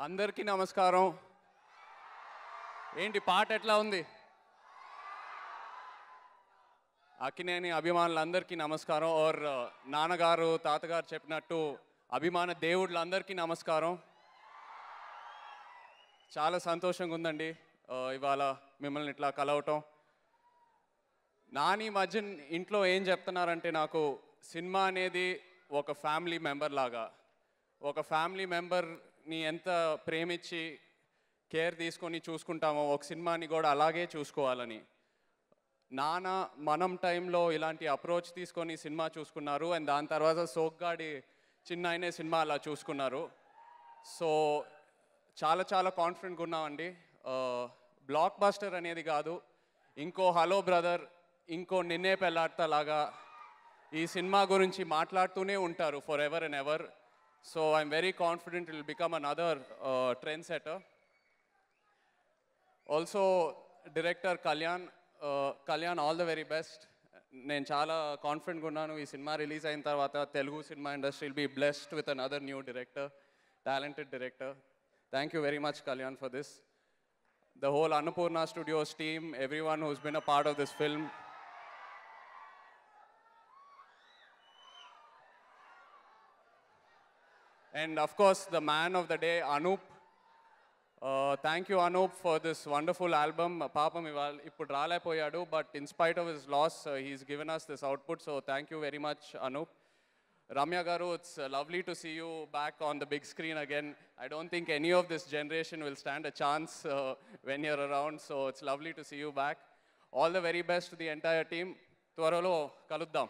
అందరికీ నమస్కారం. ఏంటి పాట ఎట్లా ఉంది? అక్కినేని అభిమానులందరికీ నమస్కారం. और నాన్నగారు తాతగారు చెప్పినట్టు అభిమాన దేవుళ్ళందరికీ నమస్కారం. చాలా సంతోషంగా ఉందండి ఇవాళ మిమ్మల్ని ఇట్లా కలవటం. నాని మధ్య ఇంట్లో ఏం చెప్తున్నారంటే, నాకు సినిమా అనేది ఒక ఫ్యామిలీ మెంబర్ లాగా, ఒక ఫ్యామిలీ మెంబర్ని ఎంత ప్రేమించి కేర్ తీసుకొని చూసుకుంటామో ఒక సినిమాని కూడా అలాగే చూసుకోవాలని. నాన్న మనం టైంలో ఇలాంటి అప్రోచ్ తీసుకొని సినిమా చూసుకున్నారు. అండ్ దాని తర్వాత సోగ్గాడి చిన్న అయినే సినిమా అలా చూసుకున్నారు. సో చాలా చాలా కాన్ఫిడెంట్గా ఉన్నామండి. బ్లాక్ బస్టర్ అనేది కాదు, ఇంకో హలో బ్రదర్, ఇంకో నిన్నే పెళ్ళాడతా లాగా ఈ సినిమా గురించి మాట్లాడుతూనే ఉంటారు for ever and ever. So I'm very confident it will become another trend setter. Also director Kalyan all the very best. నేను చాలా కాన్ఫిడెంట్గా ఉన్నాను ఈ సినిమా రిలీజ్ అయిన తర్వాత Telugu cinema industry will be blessed with another new director, talented director. Thank you very much, Kalyan, for this. The whole Annapurna Studios team, everyone who's been a part of this film. And of course, the man of the day, Anup. Thank you, Anup, for this wonderful album. Papam ippudu raalepoyadu, but in spite of his loss, he's given us this output. So thank you very much, Anup. Ramya Garu, it's lovely to see you back on the big screen again. I don't think any of this generation will stand a chance when you're around, so it's lovely to see you back. All the very best to the entire team. Tvaralo kaluddam.